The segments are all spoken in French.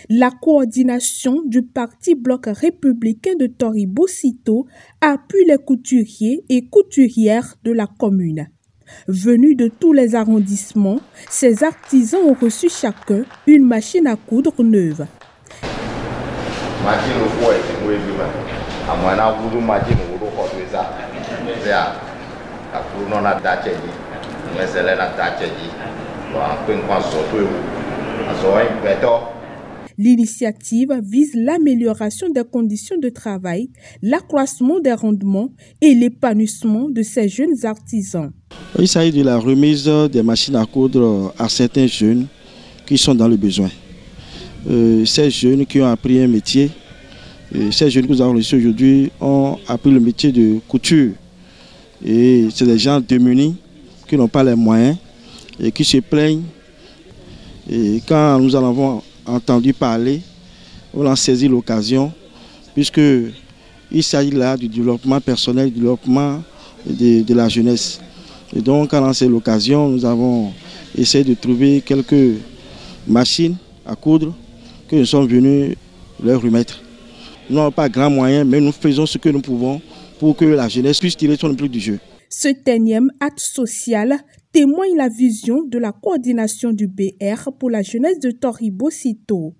La coordination du Parti Bloc républicain de Tori-Bocito appuie les couturiers et couturières de la commune. Venus de tous les arrondissements, ces artisans ont reçu chacun une machine à coudre neuve. L'initiative vise l'amélioration des conditions de travail, l'accroissement des rendements et l'épanouissement de ces jeunes artisans. Il s'agit de la remise des machines à coudre à certains jeunes qui sont dans le besoin. Ces jeunes qui ont appris un métier, ces jeunes que nous avons reçus aujourd'hui ont appris le métier de couture. Et c'est des gens démunis qui n'ont pas les moyens et qui se plaignent. Et quand nous en avons entendu parler, on a saisi l'occasion, puisqu'il s'agit là du développement personnel, du développement de la jeunesse. Et donc, quand on a saisi l'occasion, nous avons essayé de trouver quelques machines à coudre que nous sommes venus leur remettre. Nous n'avons pas grand moyen, mais nous faisons ce que nous pouvons pour que la jeunesse puisse tirer son plus du jeu. Ce énième acte social témoigne la vision de la coordination du BR pour la jeunesse de Tori-Bocito.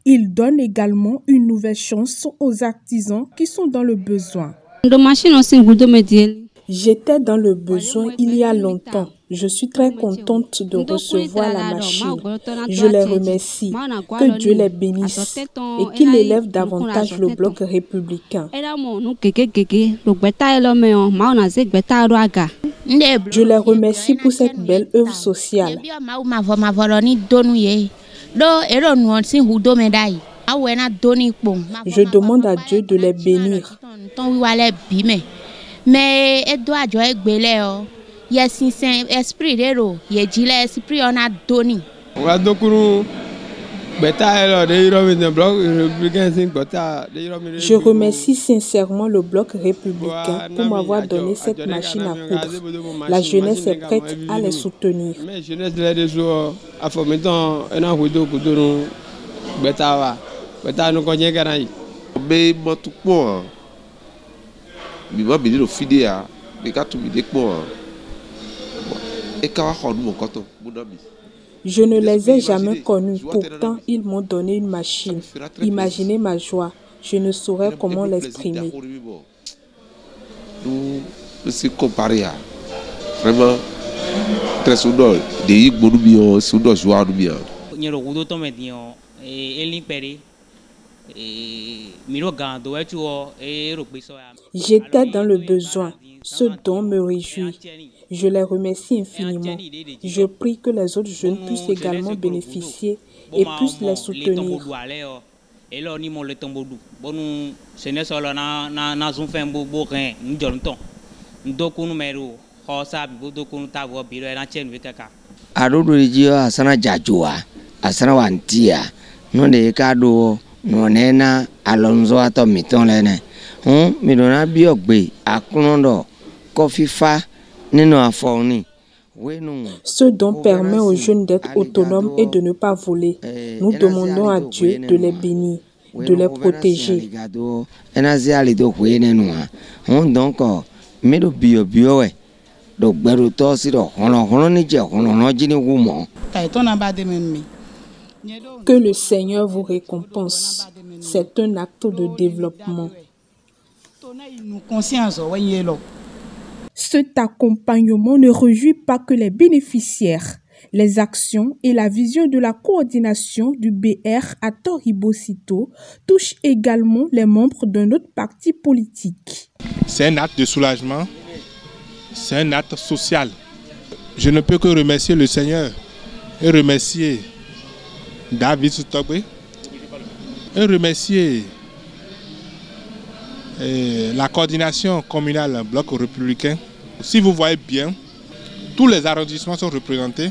Il donne également une nouvelle chance aux artisans qui sont dans le besoin. J'étais dans le besoin il y a longtemps. Je suis très contente de recevoir la machine. Je les remercie. Que Dieu les bénisse et qu'il élève davantage le bloc républicain. Je les remercie pour cette belle œuvre sociale. Je demande à Dieu de les bénir. Mais elle doit jouer belé oh esprit de esprit on a donné. Je remercie sincèrement le bloc républicain pour m'avoir donné cette machine à coudre. La jeunesse est prête à les soutenir. Je ne les ai jamais connus, pourtant ils m'ont donné une machine. Imaginez ma joie, je ne saurais comment l'exprimer. Vraiment très soudol, J'étais dans le besoin. Ce don me réjouit. Je les remercie infiniment. Je prie que les autres jeunes puissent également bénéficier et puissent les soutenir. Nonena Alonso atomitolene midona biogbe akunondo kofifa nino afoni. Ce don permet aux jeunes d'être autonomes et de ne pas voler. Nous demandons à Dieu de les bénir, de les protéger. Donc mido bio do gberu to si do hono ni je hono jini wumo. Que le Seigneur vous récompense. C'est un acte de développement. Cet accompagnement ne réjouit pas que les bénéficiaires. Les actions et la vision de la coordination du BR à Tori-Bocito touchent également les membres d'un autre parti politique. C'est un acte de soulagement, c'est un acte social. Je ne peux que remercier le Seigneur et remercier David Soutogbe et remercier la coordination communale bloc républicain. Si vous voyez bien, tous les arrondissements sont représentés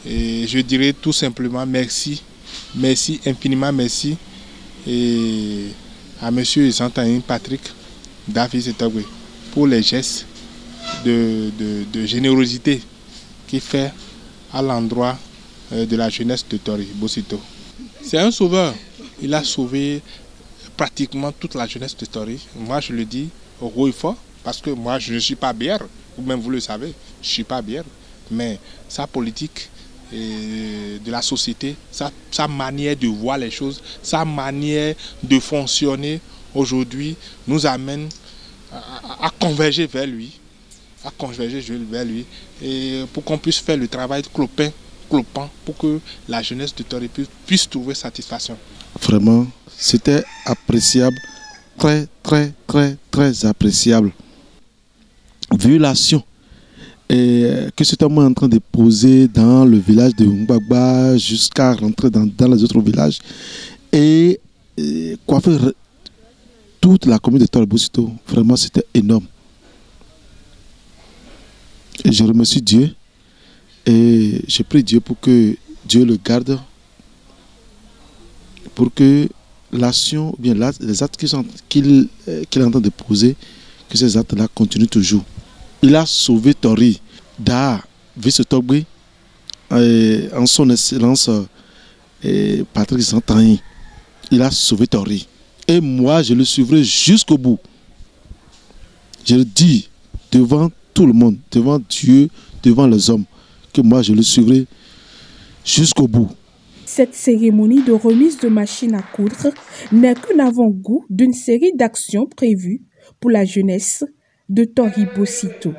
et je dirais tout simplement merci, merci, infiniment merci et à M. Santanin Patrick David Soutogbe pour les gestes de générosité qu'il fait à l'endroit de la jeunesse de Tori-Bocito. C'est un sauveur. Il a sauvé pratiquement toute la jeunesse de Tori. Moi, je le dis haut et fort, parce que moi, je ne suis pas bière, ou même vous le savez, je ne suis pas bière. Mais sa politique de la société, sa manière de voir les choses, sa manière de fonctionner aujourd'hui nous amène à converger vers lui, et pour qu'on puisse faire le travail clopant pour que la jeunesse de Tori puisse trouver satisfaction. Vraiment, c'était appréciable, très, très, très, très appréciable. Vu l'action que cet homme est en train de poser dans le village de Ngbagba jusqu'à rentrer dans les autres villages et coiffer toute la commune de Tori Bosito, vraiment c'était énorme. Et je remercie Dieu et je prie Dieu pour que Dieu le garde, pour que l'action, bien les actes qu'il est en train de poser, que ces actes-là continuent toujours. Il a sauvé Tori d'A Vice-Togbe en son excellence Patrick Santani. Il a sauvé Tori. Et moi, je le suivrai jusqu'au bout. Je le dis devant tout le monde, devant Dieu, devant les hommes, que moi, je le suivrai jusqu'au bout. Cette cérémonie de remise de machines à coudre n'est qu'un avant-goût d'une série d'actions prévues pour la jeunesse de Tori Bosito.